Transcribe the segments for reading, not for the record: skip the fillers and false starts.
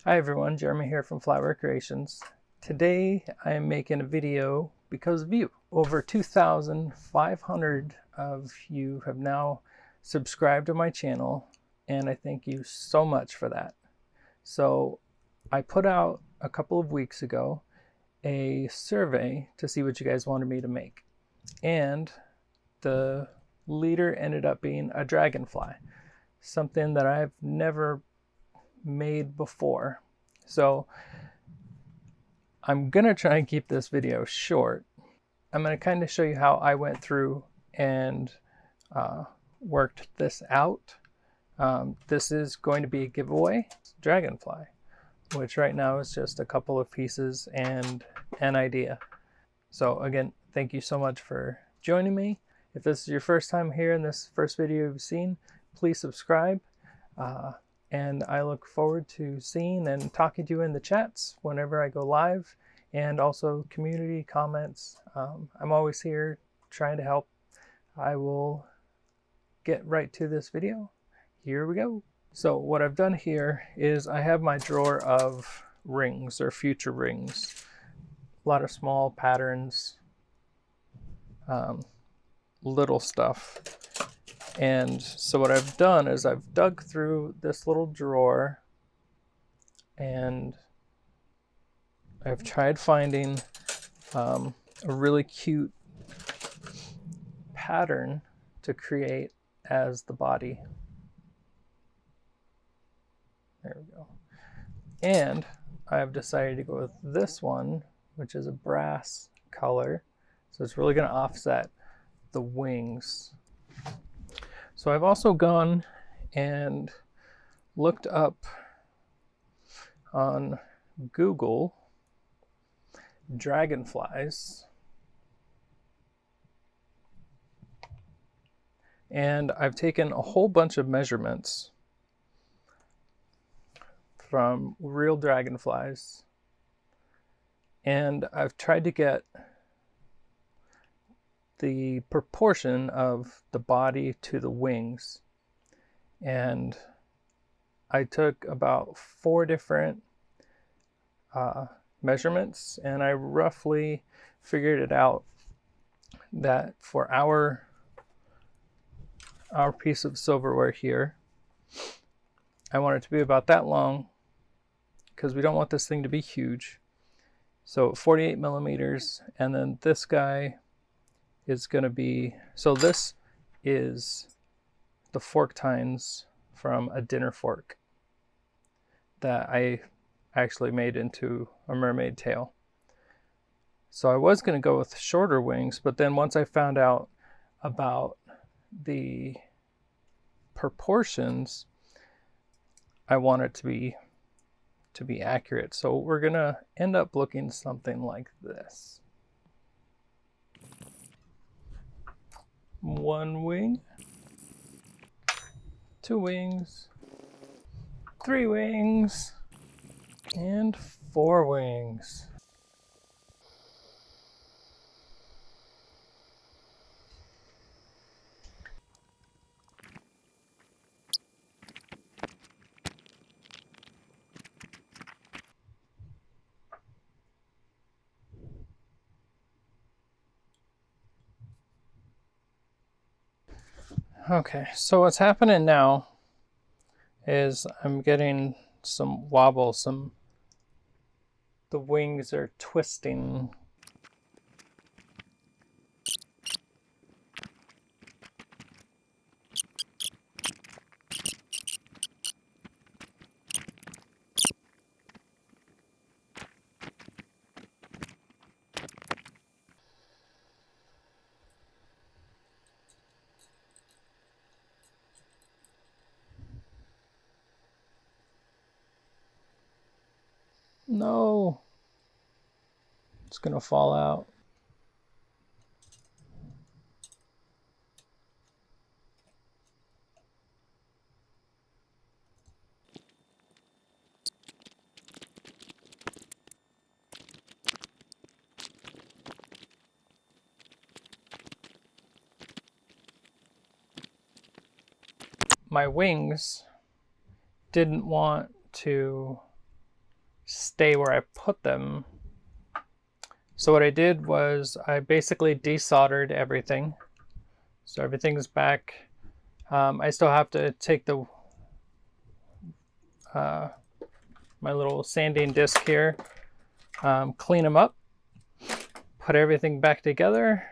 Hi everyone, Jeremy here from Flatware Creations. Today I am making a video because of you. Over 2,500 of you have now subscribed to my channel, and I thank you so much for that. So I put out a couple of weeks ago a survey to see what you guys wanted me to make, and the leader ended up being a dragonfly, something that I've never made before. So I'm gonna try and keep this video short. I'm gonna kind of show you how I went through and worked this out. This is going to be a giveaway dragonfly, which right now is just a couple of pieces and an idea. So again, thank you so much for joining me. If this is your first time here in this first video you've seen, please subscribe. And I look forward to seeing and talking to you in the chats whenever I go live, and also community comments. I'm always here trying to help. I will get right to this video. Here we go. So what I've done here is I have my drawer of rings or future rings. A lot of small patterns, little stuff. And so what I've done is I've dug through this little drawer and I've tried finding a really cute pattern to create as the body. There we go. And I've decided to go with this one, which is a brass color. So it's really going to offset the wings. So I've also gone and looked up on Google dragonflies, and I've taken a whole bunch of measurements from real dragonflies, and I've tried to get the proportion of the body to the wings. And I took about 4 different measurements, and I roughly figured it out that for our piece of silverware here, I want it to be about that long because we don't want this thing to be huge. So 48 millimeters, and then this guy is going to be, so this is the fork tines from a dinner fork that I actually made into a mermaid tail. So I was going to go with shorter wings, but then once I found out about the proportions, I want it to be accurate. So we're going to end up looking something like this. 1 wing, 2 wings, 3 wings, and 4 wings. Okay, so what's happening now is I'm getting some wobble, the wings are twisting. No, it's gonna fall out. My wings didn't want to stay where I put them. So what I did was I basically desoldered everything. So everything's back. I still have to take the my little sanding disc here, clean them up, put everything back together,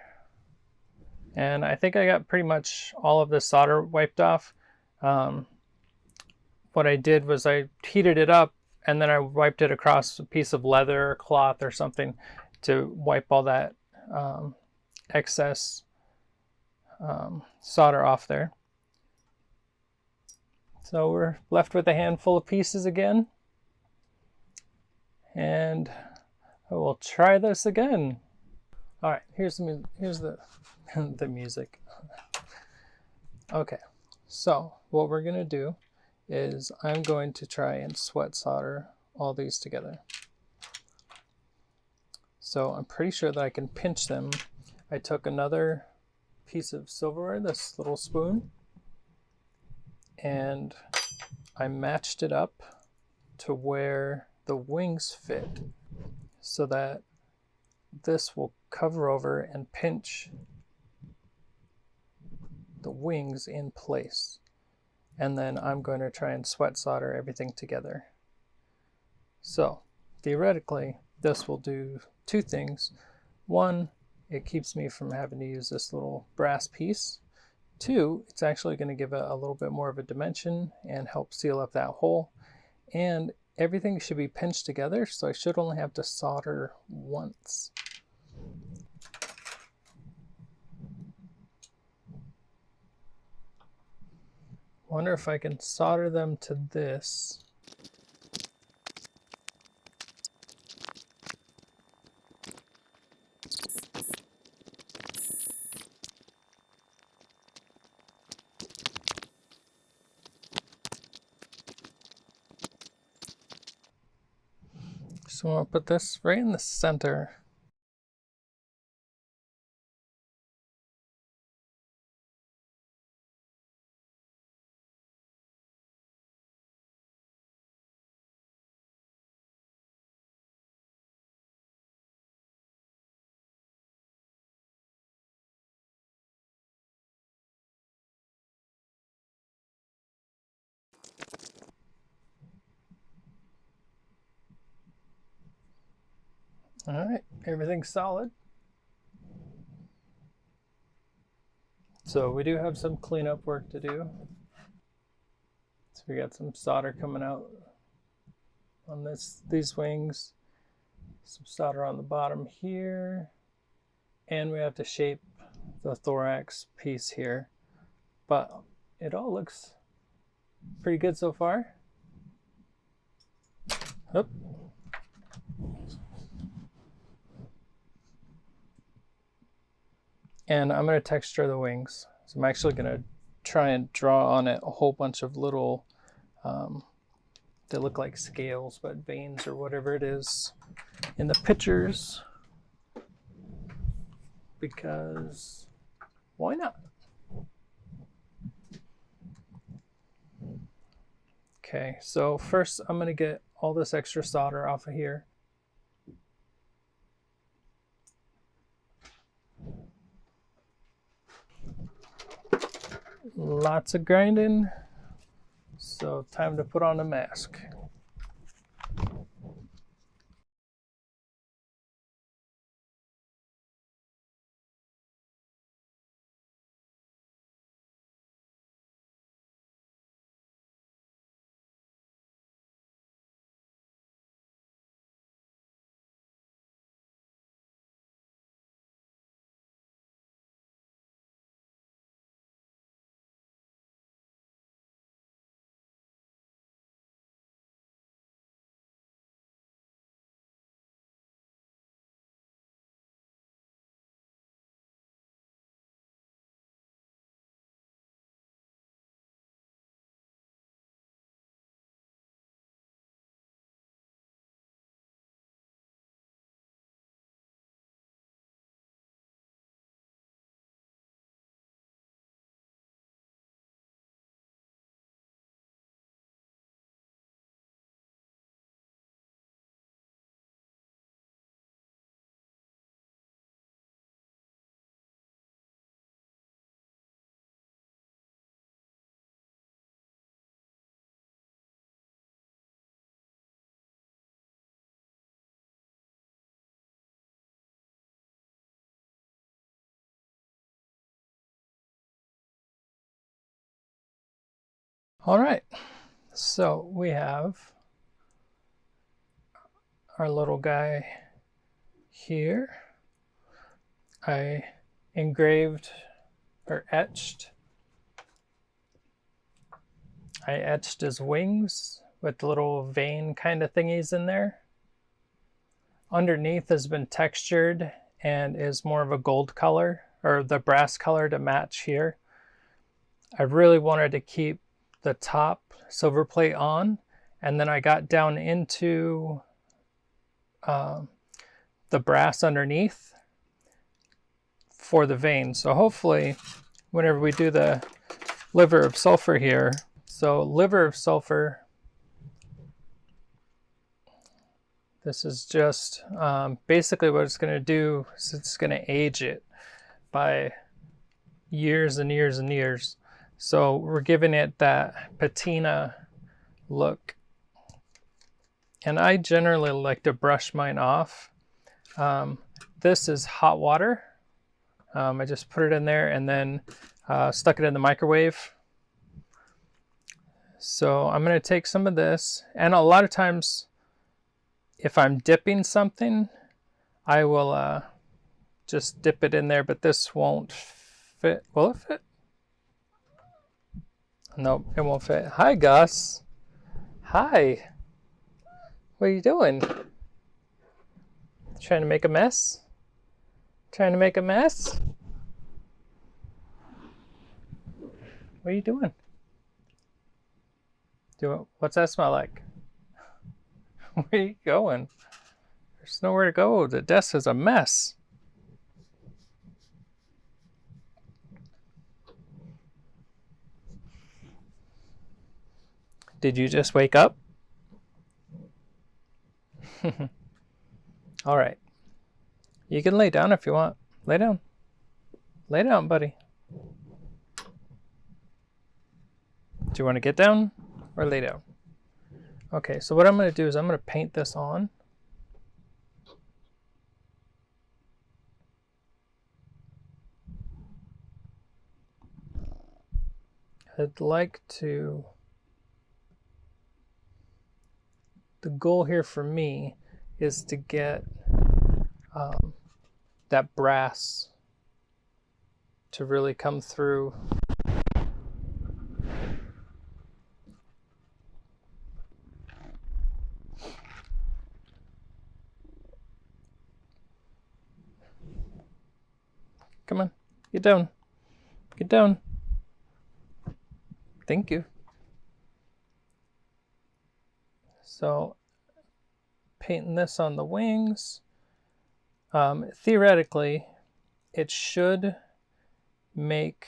and I think I got pretty much all of the solder wiped off. What I did was I heated it up and then I wiped it across a piece of leather or cloth or something to wipe all that excess solder off there. So we're left with a handful of pieces again, and I will try this again. All right, here's the the music. Okay, so what we're gonna do is I'm going to try and sweat solder all these together. So I'm pretty sure that I can pinch them. I took another piece of silverware, this little spoon, and I matched it up to where the wings fit so that this will cover over and pinch the wings in place. And then I'm going to try and sweat solder everything together. So theoretically, this will do two things. One, it keeps me from having to use this little brass piece. Two, it's actually going to give it a little bit more of a dimension and help seal up that hole. And everything should be pinched together, so I should only have to solder once. Wonder if I can solder them to this. So I'll put this right in the center. All right, everything's solid. So we do have some cleanup work to do. So we got some solder coming out on these wings, some solder on the bottom here, and we have to shape the thorax piece here. But it all looks pretty good so far. Oop. And I'm going to texture the wings. So I'm actually going to try and draw on it a whole bunch of little, they look like scales, but veins or whatever it is in the pictures. Because why not? Okay, so first I'm going to get all this extra solder off of here. Lots of grinding, so time to put on a mask. All right, so we have our little guy here. I engraved or etched. I etched his wings with little vein kind of thingies in there. Underneath has been textured and is more of a gold color, or the brass color to match here. I really wanted to keep the top silver plate on, and then I got down into the brass underneath for the veins. So hopefully whenever we do the liver of sulfur here, so liver of sulfur, this is just basically what it's going to do is it's going to age it by years and years and years. So we're giving it that patina look. And I generally like to brush mine off. This is hot water. I just put it in there and then stuck it in the microwave. So I'm going to take some of this, and a lot of times if I'm dipping something, I will just dip it in there, but this won't fit. Will it fit? Nope, it won't fit. Hi, Gus. Hi. What are you doing? Trying to make a mess? Trying to make a mess? What are you doing? What's that smell like? Where are you going? There's nowhere to go. The desk is a mess. Did you just wake up? All right. You can lay down if you want. Lay down. Lay down, buddy. Do you want to get down or lay down? Okay, so what I'm going to do is I'm going to paint this on. I'd like to... The goal here for me is to get that brass to really come through. Come on, get down. Get down. Thank you. So, painting this on the wings. Theoretically, it should make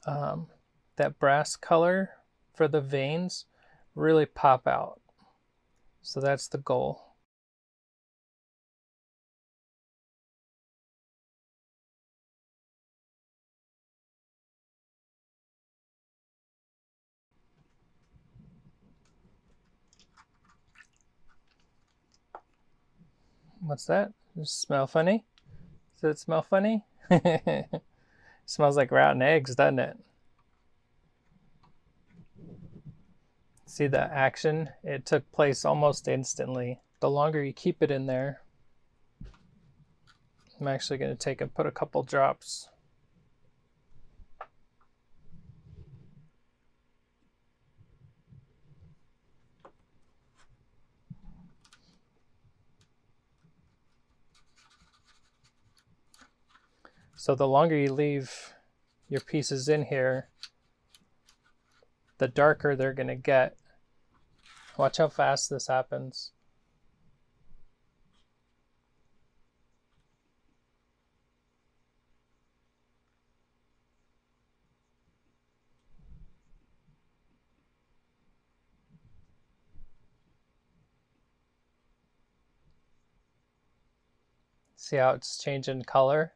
that brass color for the veins really pop out. So that's the goal. What's that? Does it smell funny? Does it smell funny? It smells like rotten eggs, doesn't it? See the action? It took place almost instantly. The longer you keep it in there, I'm actually going to take and put a couple drops. So the longer you leave your pieces in here, the darker they're going to get. Watch how fast this happens. See how it's changing color?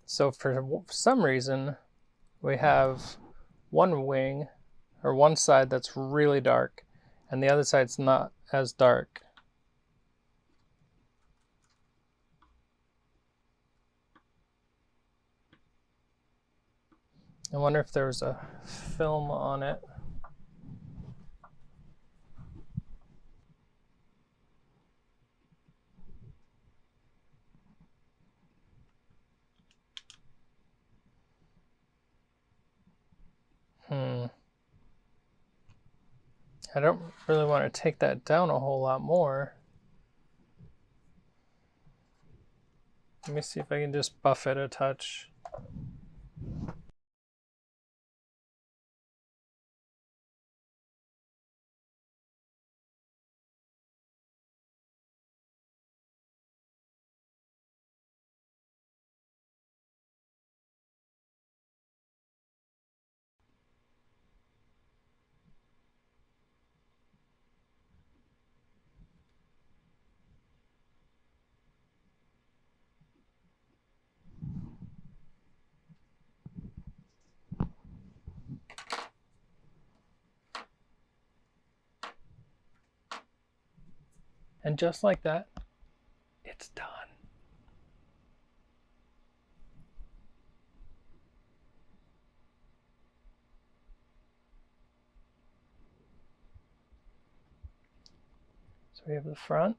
So for some reason, we have one wing or one side that's really dark and the other side's not as dark. I wonder if there was a film on it. I don't really want to take that down a whole lot more. Let me see if I can just buff it a touch. And just like that, it's done. So we have the front.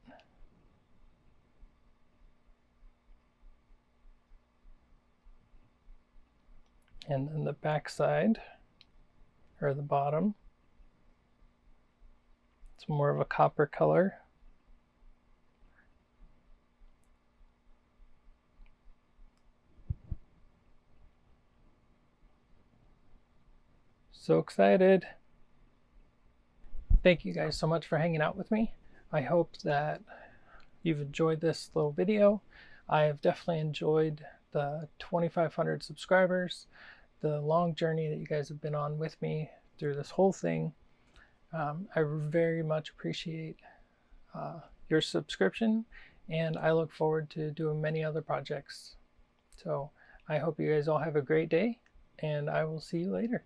And then the back side, or the bottom. It's more of a copper color. So excited. Thank you guys so much for hanging out with me. I hope that you've enjoyed this little video. I have definitely enjoyed the 2,500 subscribers, the long journey that you guys have been on with me through this whole thing. I very much appreciate your subscription, and I look forward to doing many other projects. So I hope you guys all have a great day, and I will see you later.